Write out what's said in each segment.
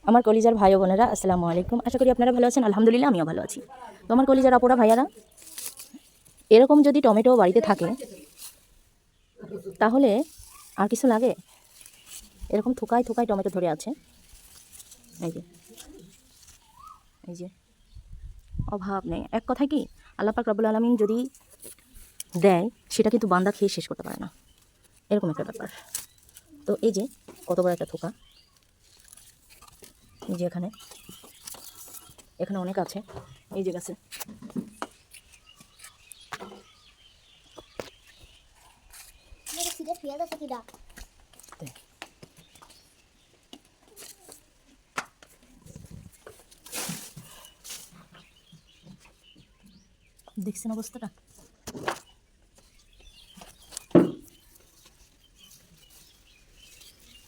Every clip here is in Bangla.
আমার কলিজার ভাই বোনেরা আসসালামু আলাইকুম। আশা করি আপনারা ভালো আছেন। আলহামদুলিল্লাহ আমিও ভালো আছি। তো আমার কলিজার আপুরা ভাইয়ারা, এরকম যদি টমেটো বাড়িতে থাকে তাহলে আর কিছু লাগে? এরকম থোকায় থোকায় টমেটো ধরে আছে, এই যে এই যে অভাব নেই। এক কথায় কি, আল্লাহ পাক রব্বুল আলামিন যদি দেয় সেটা কিন্তু বান্দা খেয়ে শেষ করতে পারে না, এরকম একটা ব্যাপার। তো এই যে কত বড় একটা থোকা, এই যে এখানে এখানে অনেক আছে, এই যে গাছে। দেখছেন অবস্থাটা?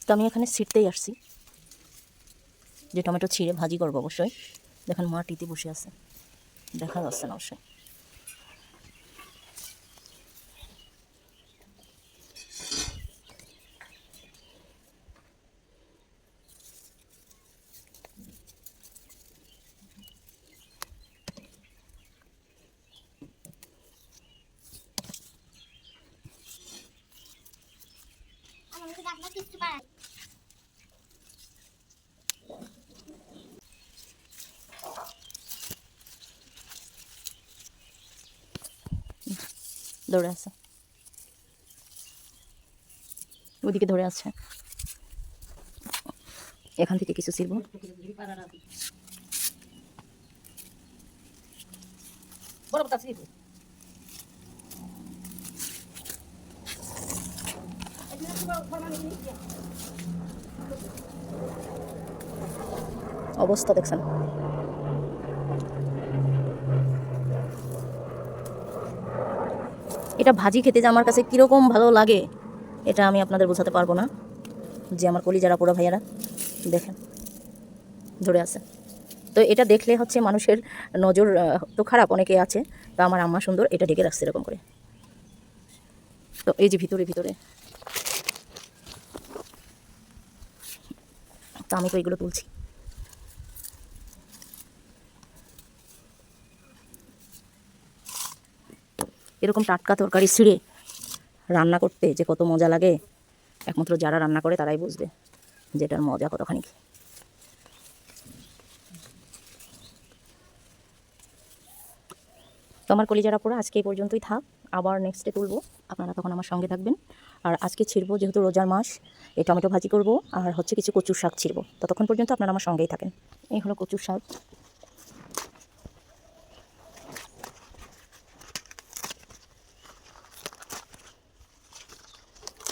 তো আমি এখানে ছিঁড়তেই আসছি, যে টমেটো ছিঁড়ে ভাজি করবো অবশ্যই। দেখেন মাটিতে বসে আছে, দেখা যাচ্ছে না অবশ্যই। দৌড়ে আছে, ওইদিকে ধরে আছে। এখান থেকে কিছু ছিড়ব। অবস্থা দেখছেন? এটা ভাজি খেতে যে আমার কাছে কীরকম ভালো লাগে এটা আমি আপনাদের বোঝাতে পারবো না। যে আমার কলিজারা পোড়া ভাইয়ারা দেখেন ধরে আছে। তো এটা দেখলে হচ্ছে মানুষের নজর তো খারাপ অনেকে আছে, তো আমার আম্মা সুন্দর এটা ঢেকে রাখছে এরকম করে। তো এই যে ভিতরে ভিতরে, তো আমি তো এগুলো তুলছি। এরকম টাটকা তরকারি ছিঁড়ে রান্না করতে যে কত মজা লাগে, একমাত্র যারা রান্না করে তারাই বুঝবে যেটার মজা কতখানি। তো আমার কলিজারা পোড়া আজকে এই পর্যন্তই থাক, আবার নেক্সটে তুলবো, আপনারা তখন আমার সঙ্গে থাকবেন। আর আজকে ছিড়বো, যেহেতু রোজার মাস, এই টমেটো ভাজি করব, আর হচ্ছে কিছু কচুর শাক ছিড়বো। ততক্ষণ পর্যন্ত আপনারা আমার সঙ্গেই থাকেন। এই হলো কচুর শাক।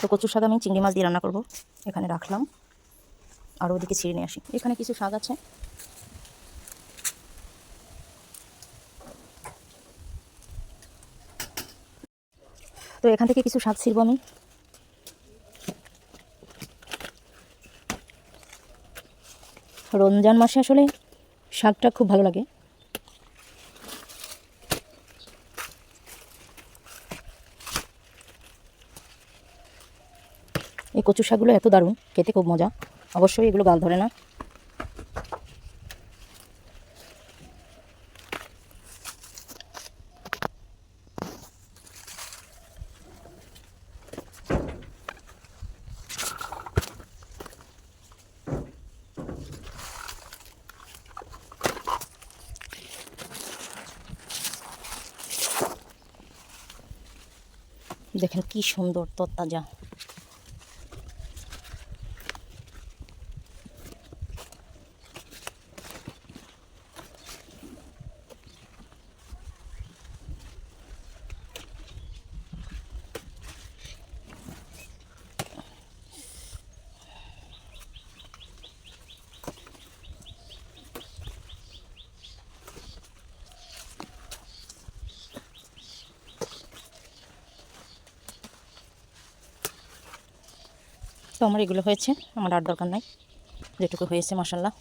তো কচুর শাক আমি চিংড়ি মাছ দিয়ে রান্না করব, এখানে রাখলাম। আর ওদিকে ছিঁড়ে নিয়ে আসি। এখানে কিছু শাক আছে, তো এখান থেকে কিছু শাক ছিড়বো আমি। রমজান মাসে আসলে শাকটা খুব ভালো লাগে। এই কচু শাকগুলো এত দারুণ খেতে, খুব মজা। অবশ্যই এগুলো গাল ধরে না। দেখেন কি সুন্দর তরতাজা। তো আমার এগুলো হয়েছে, আমার আর দরকার নাই, যেটুকু হয়েছে মাশাল্লাহ।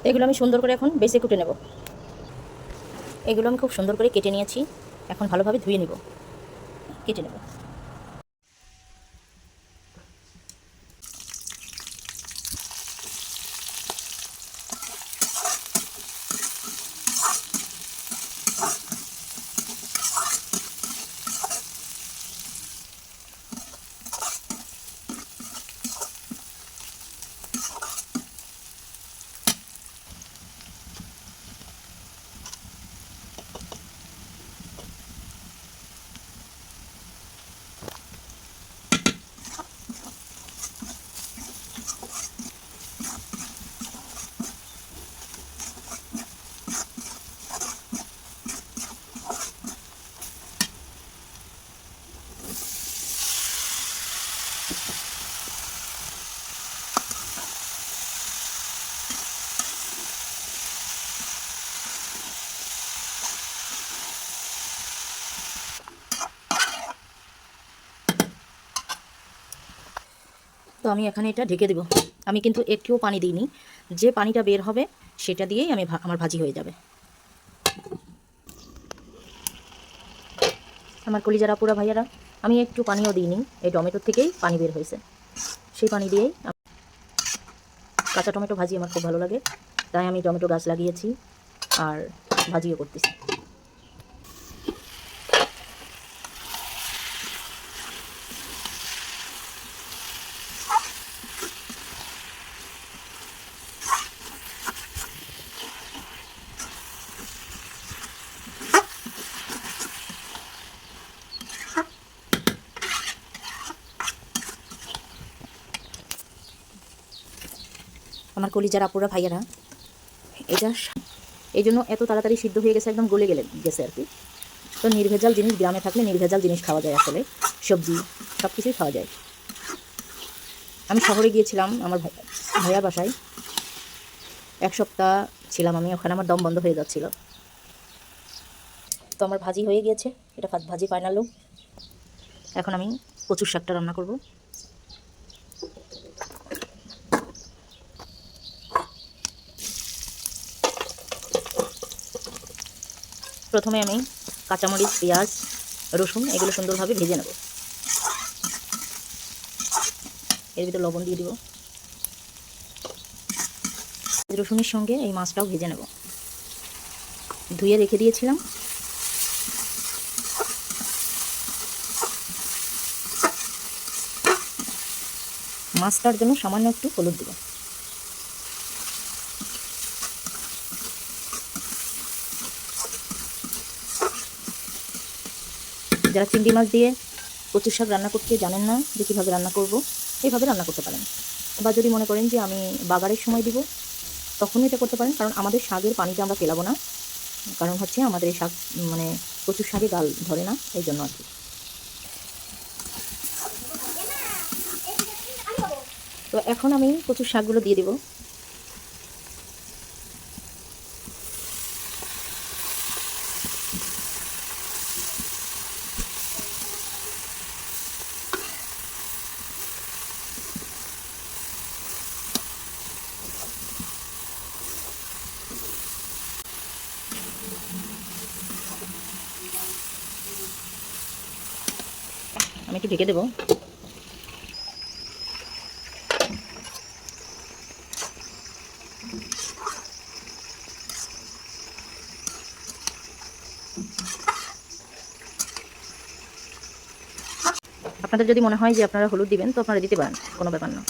এগুলো আমি সুন্দর করে এখন বেছে কুটে নেব। এগুলো আমি খুব সুন্দর করে কেটে নিয়েছি, এখন ভালোভাবে ধুয়ে নিব। কেটে নেব। তো আমি এখানে এটা ঢেকে দেব। আমি কিন্তু একটুও পানি দিইনি, যে পানিটা বের হবে সেটা দিয়েই আমার ভাজি হয়ে যাবে। আমার কলিজারা পুরা ভাইয়ারা, আমি একটু পানিও দিইনি, এই টমেটোর থেকেই পানি বের হয়েছে, সেই পানি দিয়েই। কাঁচা টমেটো ভাজি আমার খুব ভালো লাগে, তাই আমি টমেটো গাছ লাগিয়েছি আর ভাজিও করতেছি। আমার কলিজার আপুরা ভাইয়ারা, এটা এই জন্য এত তাড়াতাড়ি সিদ্ধ হয়ে গেছে, একদম গলে গেছে আর কি। তো নির্ভেজাল জিনিস, গ্রামে থাকলে নির্ভেজাল জিনিস খাওয়া যায়, আসলে সবজি সব কিছুই খাওয়া যায়। আমি শহরে গিয়েছিলাম আমার ভাইয়ার বাসায়, 1 সপ্তাহ ছিলাম আমি ওখানে, আমার দম বন্ধ হয়ে যাচ্ছিল। তো আমার ভাজি হয়ে গিয়েছে, এটা ভাজি ফাইনাল লুক। এখন আমি কচুর শাকটা রান্না করব। প্রথমে আমি কাঁচামরিচ, পেঁয়াজ, রসুন এগুলো সুন্দরভাবে ভেজে নেব। এর ভিতরে লবণ দিয়ে দিব। রসুনের সঙ্গে এই মাছটাও ভেজে নেব। ধুয়ে রেখে দিয়েছিলাম। মাছটার জন্য সামান্য একটু হলুদ দেব। যারা চিংড়ি মাছ দিয়ে কচুর শাক রান্না করতে জানেন না যে কীভাবে রান্না করব, এইভাবে রান্না করতে পারেন। বা যদি মনে করেন যে আমি বাগারের সময় দিব, তখনও এটা করতে পারেন, কারণ আমাদের শাকের পানিটা আমরা ফেলাবো না, কারণ হচ্ছে আমাদের এই শাক মানে কচুর শাকে গাল ধরে না, এই জন্য আর কি। তো এখন আমি কচুর শাকগুলো দিয়ে দেব। আমি একটু ঢেকে দেবো। আপনাদের যদি মনে হয় যে আপনারা হলুদ দিবেন, তো আপনারা দিতে পারেন, কোনো ব্যাপার না।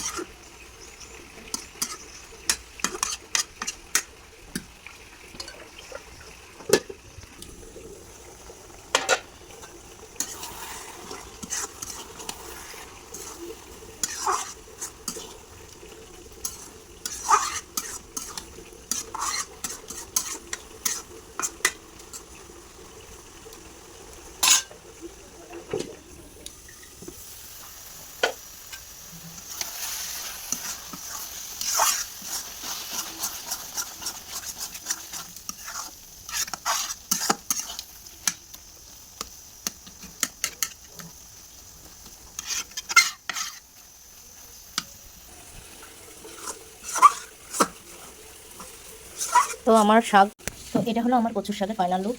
তো আমার শাক, তো এটা হলো আমার কচুর শাকের ফাইনাল লুক।